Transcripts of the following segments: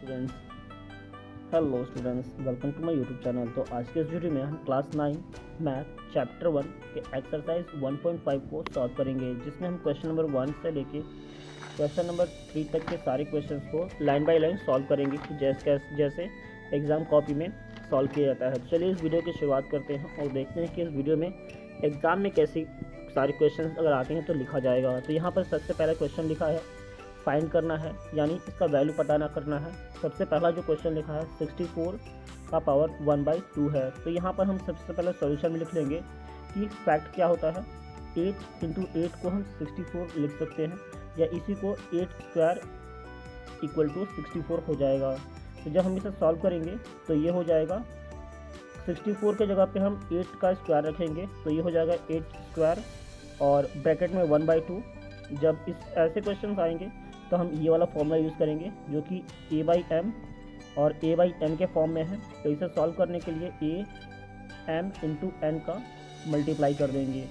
Students hello students, welcome to my YouTube channel. तो आज के इस वीडियो में हम क्लास 9 मैथ चैप्टर 1 के एक्सरसाइज 1.5 को सॉल्व करेंगे, जिसमें हम क्वेश्चन नंबर 1 से लेके क्वेश्चन नंबर 3 तक के सारे क्वेश्चंस को लाइन बाय लाइन सॉल्व करेंगे, जैसे एग्ज़ाम कॉपी में सॉल्व किया जाता है। तो चलिए इस वीडियो की शुरुआत करते हैं और देखते हैं कि इस वीडियो में एग्ज़ाम में कैसे सारे क्वेश्चन अगर आते हैं तो लिखा जाएगा। तो यहाँ पर सबसे पहला क्वेश्चन लिखा है फाइंड करना है, यानी इसका वैल्यू पता ना करना है। सबसे पहला जो क्वेश्चन लिखा है 64 का पावर 1/2 है। तो यहाँ पर हम सबसे पहले सॉल्यूशन में लिख लेंगे कि फैक्ट क्या होता है। 8 × 8 को हम 64 लिख सकते हैं, या इसी को 8 स्क्वायर इक्वल टू 64 हो जाएगा। तो जब हम इसे सॉल्व करेंगे तो ये हो जाएगा 64 के जगह पे हम 8 का स्क्वायर रखेंगे, तो ये हो जाएगा 8 स्क्वायर और ब्रैकेट में 1/2। जब इस ऐसे क्वेश्चन आएंगे तो हम ये वाला फॉर्मूला यूज़ करेंगे जो कि a/m और a/n के फॉर्म में है। तो इसे सॉल्व करने के लिए a m × n का मल्टीप्लाई कर देंगे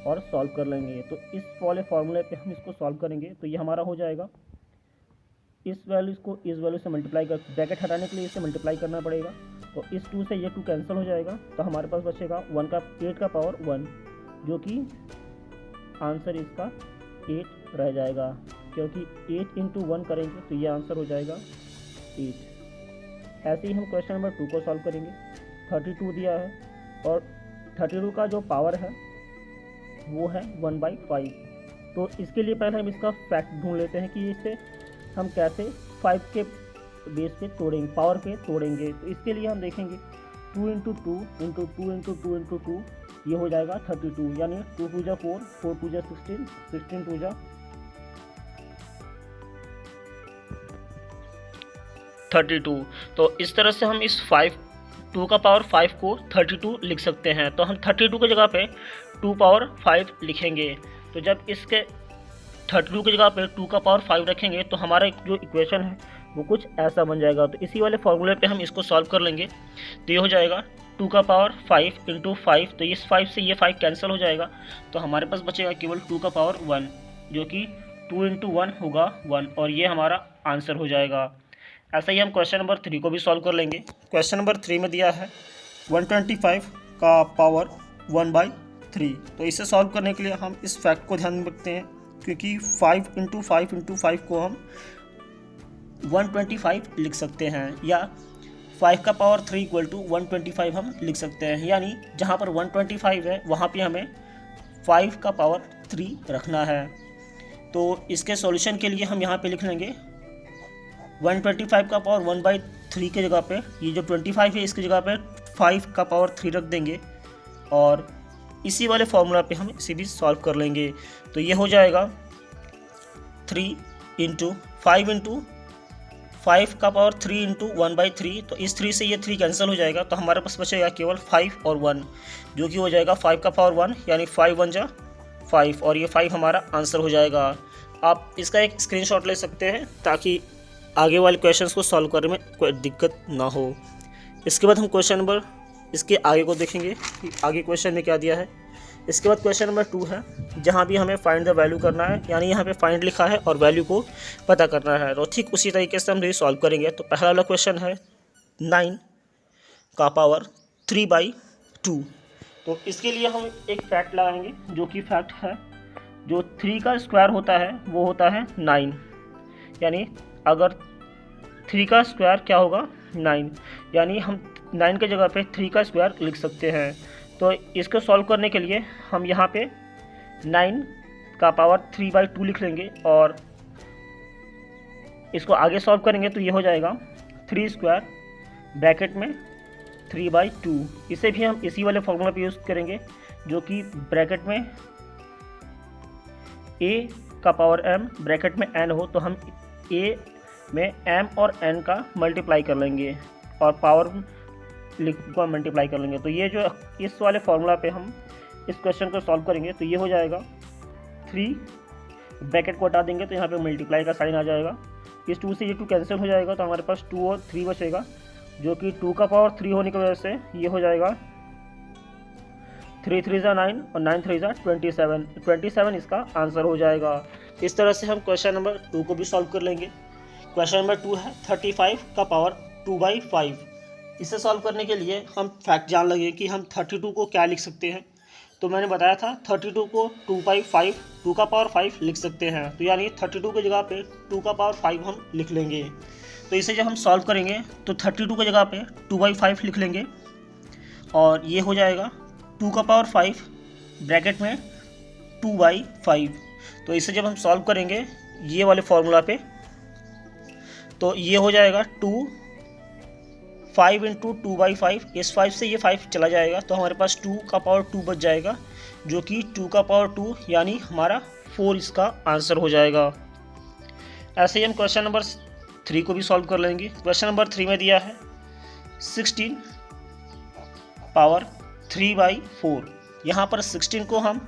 और सॉल्व कर लेंगे। तो इस वाले फार्मूले पे हम इसको सॉल्व करेंगे तो ये हमारा हो जाएगा, इस वैल्यू को इस वैल्यू से मल्टीप्लाई कर, ब्रैकेट हटाने के लिए इसे मल्टीप्लाई करना पड़ेगा। तो इस 2 से ये 2 कैंसिल हो जाएगा, तो हमारे पास बचेगा 8 का पावर 1, जो कि आंसर इसका 8 रह जाएगा, क्योंकि 8 × 1 करेंगे तो ये आंसर हो जाएगा 8। ऐसे ही हम क्वेश्चन नंबर 2 को सॉल्व करेंगे। 32 दिया है और 32 का जो पावर है वो है 1/5। तो इसके लिए पहले हम इसका फैक्ट ढूंढ लेते हैं कि इसे हम कैसे 5 के बेस पे तोड़ेंगे, पावर पे तोड़ेंगे। तो इसके लिए हम देखेंगे 2 × 2 × 2 × 2 × 2 ये हो जाएगा 32, यानी 2 × 2 4, 4 × 2 16, 16 × 2 32। तो इस तरह से हम इस 2 का पावर 5 को 32 लिख सकते हैं। तो हम 32 की जगह पे 2 पावर 5 लिखेंगे। तो जब इसके 32 की जगह पे 2 का पावर 5 रखेंगे तो हमारा जो इक्वेशन है वो कुछ ऐसा बन जाएगा। तो इसी वाले फॉर्मूले पे हम इसको सॉल्व कर लेंगे। तो ये हो जाएगा 2 का पावर 5 × 5। तो इस 5 से ये 5 कैंसिल हो जाएगा, तो हमारे पास बचेगा केवल 2 का पावर 1, जो कि 2 × 1 होगा 1, और ये हमारा आंसर हो जाएगा। ऐसा ही हम क्वेश्चन नंबर 3 को भी सॉल्व कर लेंगे। क्वेश्चन नंबर 3 में दिया है 125 का पावर 1/3। तो इसे सॉल्व करने के लिए हम इस फैक्ट को ध्यान में रखते हैं, क्योंकि 5 × 5 × 5 को हम 125 लिख सकते हैं, या 5 का पावर 3 इक्वल टू 125 हम लिख सकते हैं। यानी जहाँ पर 125 है वहाँ पे हमें 5 का पावर 3 रखना है। तो इसके सॉल्यूशन के लिए हम यहाँ पे लिख लेंगे 125 का पावर 1/3 के जगह पे ये जो 25 है इसकी जगह पे 5 का पावर 3 रख देंगे, और इसी वाले फॉर्मूला पे हम इसे भी सॉल्व कर लेंगे। तो ये हो जाएगा 3 × 5 × 5 का पावर 3 × 1/3। तो इस 3 से ये 3 कैंसिल हो जाएगा, तो हमारे पास बचेगा केवल 5 और 1, जो कि हो जाएगा 5 का पावर 1, यानी 5 × 1 = 5, और ये 5 हमारा आंसर हो जाएगा। आप इसका एक स्क्रीनशॉट ले सकते हैं ताकि आगे वाले क्वेश्चंस को सॉल्व करने में कोई दिक्कत ना हो। इसके बाद हम क्वेश्चन नंबर इसके आगे को देखेंगे कि आगे क्वेश्चन में क्या दिया है। इसके बाद क्वेश्चन नंबर 2 है, जहाँ भी हमें फाइंड द वैल्यू करना है, यानी यहाँ पे फाइंड लिखा है और वैल्यू को पता करना है। तो ठीक उसी तरीके से हम ये सॉल्व करेंगे। तो पहला वाला क्वेश्चन है 9 का पावर 3/2। तो इसके लिए हम एक फैक्ट लगाएंगे, जो कि फैक्ट है जो 3 का स्क्वायर होता है वो होता है 9, यानी अगर 3 का स्क्वायर क्या होगा 9, यानी हम 9 के जगह पे 3 का स्क्वायर लिख सकते हैं। तो इसको सॉल्व करने के लिए हम यहाँ पे 9 का पावर 3/2 लिख लेंगे, और इसको आगे सॉल्व करेंगे तो ये हो जाएगा 3 स्क्वायर ब्रैकेट में 3/2। इसे भी हम इसी वाले फॉर्मूला पे यूज़ करेंगे, जो कि ब्रैकेट में a का पावर m ब्रैकेट में n हो, तो हम a में m और n का मल्टीप्लाई कर लेंगे और पावर को मल्टीप्लाई कर लेंगे। तो ये जो इस वाले फॉर्मूला पे हम इस क्वेश्चन को सॉल्व करेंगे तो ये हो जाएगा 3 ब्रैकेट को हटा देंगे तो यहाँ पे मल्टीप्लाई का साइन आ जाएगा। इस 2 से ये 2 कैंसिल हो जाएगा, तो हमारे पास 2 और 3 बचेगा, जो कि 2 का पावर 3 होने की वजह से ये हो जाएगा 3 × 3 = 9 और 9 × 3 = 27 इसका आंसर हो जाएगा। इस तरह से हम क्वेश्चन नंबर 2 को भी सॉल्व कर लेंगे। क्वेश्चन नंबर 2 है 35 का पावर 2/5। इसे सॉल्व करने के लिए हम फैक्ट जान लगे कि हम 32 को क्या लिख सकते हैं। तो मैंने बताया था 32 को 2/5 2 का पावर 5 लिख सकते हैं। तो यानी 32 की जगह पे 2 का पावर 5 हम लिख लेंगे। तो इसे जब हम सॉल्व करेंगे तो 32 की जगह पे 2/5 लिख लेंगे और ये हो जाएगा 2 का पावर 5 ब्रैकेट में 2/5। तो इसे जब हम सॉल्व करेंगे ये वाले फॉर्मूला पे तो ये हो जाएगा 5 इंटू 2/5। इस 5 से ये 5 चला जाएगा तो हमारे पास 2 का पावर 2 बच जाएगा, जो कि 2 का पावर 2 यानी हमारा 4 इसका आंसर हो जाएगा। ऐसे ही हम क्वेश्चन नंबर 3 को भी सॉल्व कर लेंगे। क्वेश्चन नंबर 3 में दिया है 16 पावर 3/4। यहाँ पर 16 को हम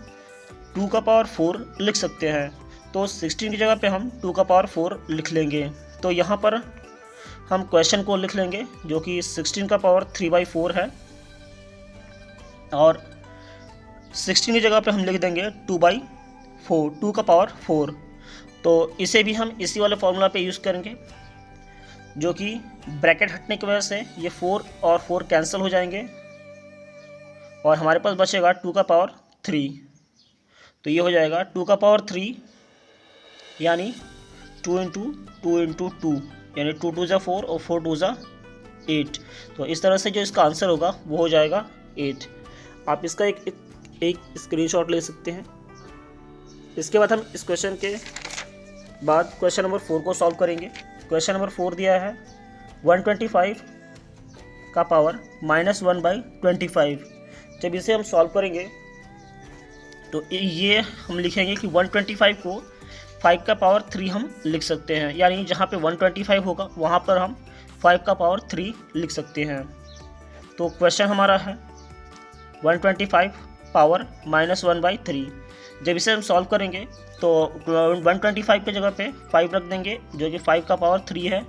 2 का पावर 4 लिख सकते हैं। तो 16 की जगह पे हम 2 का पावर 4 लिख लेंगे। तो यहाँ पर हम क्वेश्चन को लिख लेंगे जो कि 16 का पावर 3/4 है और 16 की जगह पे हम लिख देंगे 2/4 2 का पावर 4। तो इसे भी हम इसी वाले फॉर्मूला पे यूज़ करेंगे, जो कि ब्रैकेट हटने की वजह से ये 4 और 4 कैंसिल हो जाएंगे और हमारे पास बचेगा 2 का पावर 3। तो ये हो जाएगा 2 का पावर 3 यानी 2 इंटू 2 इंटू 2 यानी 2 2 ज़ा 4 और 4 2 ज़ा 8। तो इस तरह से जो इसका आंसर होगा वो हो जाएगा 8। आप इसका एक स्क्रीनशॉट ले सकते हैं। इसके बाद हम इस क्वेश्चन के बाद क्वेश्चन नंबर 4 को सॉल्व करेंगे। क्वेश्चन नंबर 4 दिया है 125 का पावर -1/25। जब इसे हम सॉल्व करेंगे तो ये हम लिखेंगे कि 125 को 5 का पावर 3 हम लिख सकते हैं, यानी जहाँ पे 125 होगा वहाँ पर हम 5 का पावर 3 लिख सकते हैं। तो क्वेश्चन हमारा है 125 पावर -1/3। जब इसे हम सॉल्व करेंगे तो 125 की जगह पे 5 रख देंगे, जो कि 5 का पावर 3 है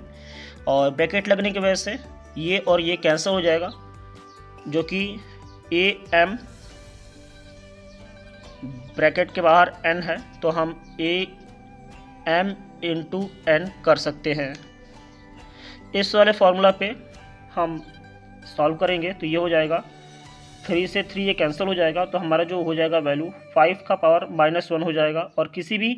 और ब्रैकेट लगने की वजह से ये और ये कैंसिल हो जाएगा, जो कि am ब्रैकेट के बाहर n है तो हम am इंटू n कर सकते हैं। इस वाले फॉर्मूला पे हम सॉल्व करेंगे तो ये हो जाएगा 3 से 3 ये कैंसिल हो जाएगा। तो हमारा जो हो जाएगा वैल्यू 5 का पावर -1 हो जाएगा और किसी भी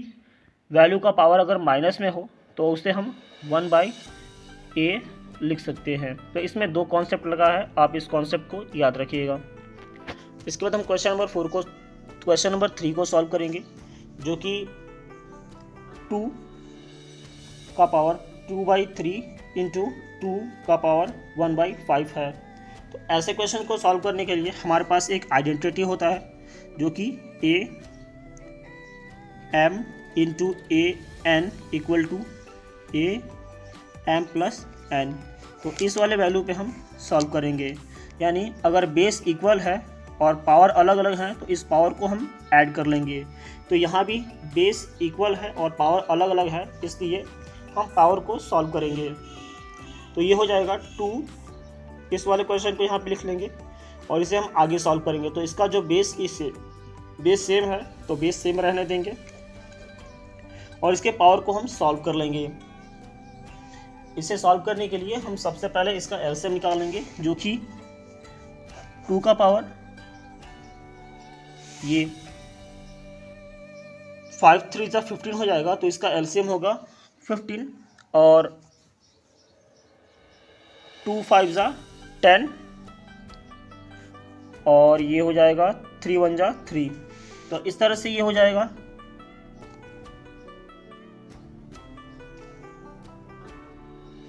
वैल्यू का पावर अगर माइनस में हो तो उसे हम 1/a लिख सकते हैं। तो इसमें 2 कॉन्सेप्ट लगा है, आप इस कॉन्सेप्ट को याद रखिएगा। इसके बाद हम क्वेश्चन नंबर 3 को सॉल्व करेंगे, जो कि 2 का पावर 2/3 इंटू 2 का पावर 1/5 है। तो ऐसे क्वेश्चन को सॉल्व करने के लिए हमारे पास एक आइडेंटिटी होता है, जो कि am into an equal to am plus n। तो इस वाले वैल्यू पे हम सॉल्व करेंगे, यानी अगर बेस इक्वल है और पावर अलग अलग है तो इस पावर को हम ऐड कर लेंगे। तो यहाँ भी बेस इक्वल है और पावर अलग अलग है, इसलिए हम पावर को सॉल्व करेंगे। तो ये हो जाएगा 2, इस वाले क्वेश्चन को यहाँ पे लिख लेंगे और इसे हम आगे सॉल्व करेंगे। तो इसका जो बेस सेम है तो बेस सेम रहने देंगे और इसके पावर को हम सॉल्व कर लेंगे। इसे सॉल्व करने के लिए हम सबसे पहले इसका एलसीएम निकालेंगे, जो कि 2 का पावर ये 5 3 ज़ा 15 हो जाएगा। तो इसका एलसीएम होगा 15 और 2 5 ज़ा 10 और ये हो जाएगा 3 1 ज़ा 3। तो इस तरह से ये हो जाएगा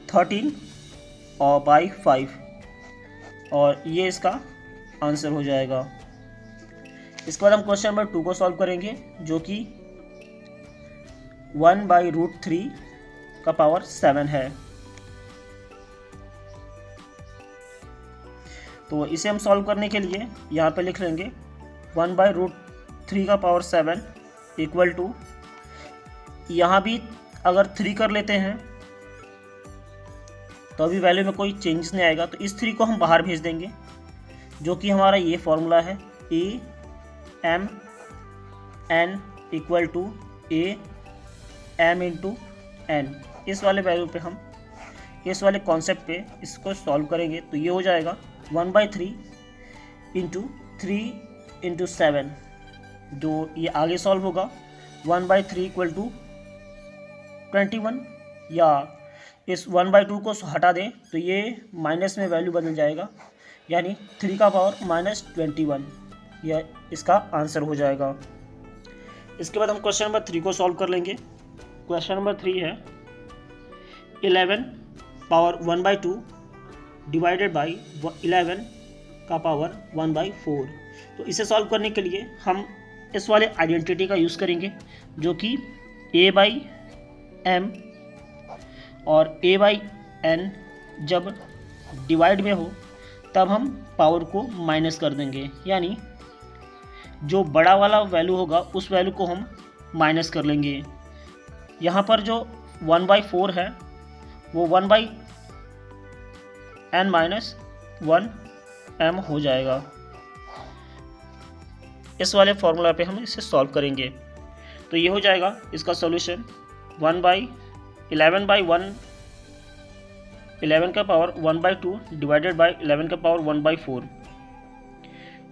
13 और बाई 5 और ये इसका आंसर हो जाएगा। इसके बाद हम क्वेश्चन नंबर 2 को सॉल्व करेंगे, जो कि 1/√3 का पावर 7 है। तो इसे हम सॉल्व करने के लिए यहाँ पे लिख लेंगे 1/√3 का पावर 7 इक्वल टू, यहाँ भी अगर 3 कर लेते हैं तो अभी वैल्यू में कोई चेंजेस नहीं आएगा। तो इस 3 को हम बाहर भेज देंगे, जो कि हमारा ये फॉर्मूला है am n equal to am into n। इस वाले वैल्यू पे हम इस वाले कॉन्सेप्ट पे इसको सॉल्व करेंगे तो ये हो जाएगा 1/3 इंटू 3 इंटू 7, जो ये आगे सॉल्व होगा 1/3 इक्वल टू 21, या इस 1/2 को हटा दें तो ये माइनस में वैल्यू बदल जाएगा, यानी 3 का पावर -21, यह इसका आंसर हो जाएगा। इसके बाद हम क्वेश्चन नंबर 3 को सॉल्व कर लेंगे। क्वेश्चन नंबर 3 है 11 पावर 1/2 डिवाइडेड बाई 11 का पावर 1/4। तो इसे सॉल्व करने के लिए हम इस वाले आइडेंटिटी का यूज़ करेंगे, जो कि a/m और a/n जब डिवाइड में हो तब हम पावर को माइनस कर देंगे, यानी जो बड़ा वाला वैल्यू होगा उस वैल्यू को हम माइनस कर लेंगे। यहाँ पर जो 1/4 है वो 1/n-1m हो जाएगा। इस वाले फॉर्मूला पे हम इसे सॉल्व करेंगे तो ये हो जाएगा इसका सॉल्यूशन 11 का पावर 1/2 डिवाइडेड बाई 11 का पावर 1/4।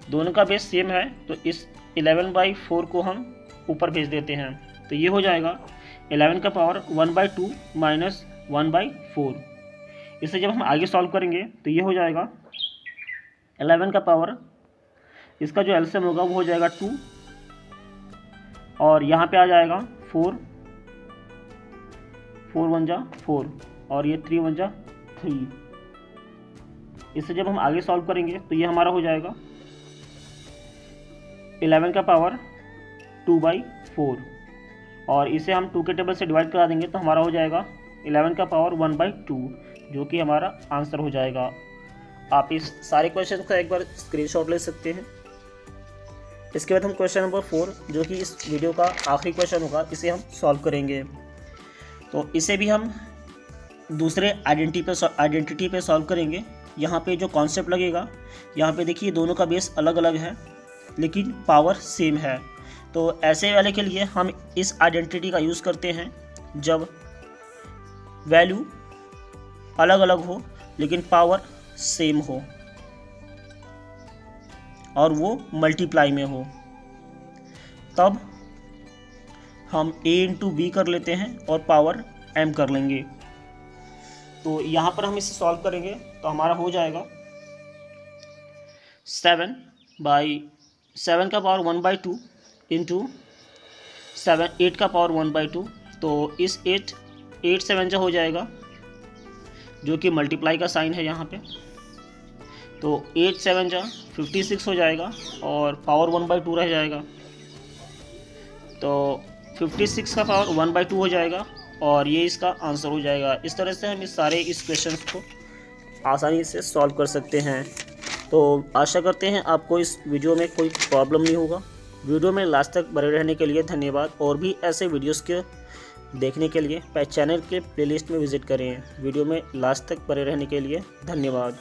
दोनों का बेस सेम है तो इस 11/4 को हम ऊपर भेज देते हैं तो ये हो जाएगा 11 का पावर 1/2 माइनस 1/4। इसे जब हम आगे सॉल्व करेंगे तो ये हो जाएगा 11 का पावर, इसका जो एलसीएम होगा वो हो जाएगा 2, और यहाँ पे आ जाएगा 4 1 जा 4 और ये 3 1 जा 3। इसे जब हम आगे सॉल्व करेंगे तो ये हमारा हो जाएगा 11 का पावर 2/4, और इसे हम 2 के टेबल से डिवाइड करा देंगे तो हमारा हो जाएगा 11 का पावर 1/2, जो कि हमारा आंसर हो जाएगा। आप इस सारे क्वेश्चन का एक बार स्क्रीनशॉट ले सकते हैं। इसके बाद हम क्वेश्चन नंबर 4, जो कि इस वीडियो का आखिरी क्वेश्चन होगा, इसे हम सॉल्व करेंगे। तो इसे भी हम दूसरे आइडेंटिटी पे सॉल्व करेंगे। यहाँ पे जो कॉन्सेप्ट लगेगा, यहाँ पे देखिए दोनों का बेस अलग अलग है लेकिन पावर सेम है। तो ऐसे वाले के लिए हम इस आइडेंटिटी का यूज़ करते हैं जब वैल्यू अलग अलग हो लेकिन पावर सेम हो और वो मल्टीप्लाई में हो, तब हम a इंटू बी कर लेते हैं और पावर m कर लेंगे। तो यहाँ पर हम इसे सॉल्व करेंगे तो हमारा हो जाएगा 7 का पावर 1/2 इंटू 8 का पावर 1/2। तो इस 8 7 जा हो जाएगा, जो कि मल्टीप्लाई का साइन है यहाँ पे। तो 8 7 जा 56 हो जाएगा और पावर 1/2 रह जाएगा। तो 56 का पावर 1/2 हो जाएगा और ये इसका आंसर हो जाएगा। इस तरह से हम इस क्वेश्चंस को आसानी से सॉल्व कर सकते हैं। तो आशा करते हैं आपको इस वीडियो में कोई प्रॉब्लम नहीं होगा। वीडियो में लास्ट तक बने रहने के लिए धन्यवाद। और भी ऐसे वीडियोस के देखने के लिए चैनल के प्लेलिस्ट में विजिट करें। वीडियो में लास्ट तक बने रहने के लिए धन्यवाद।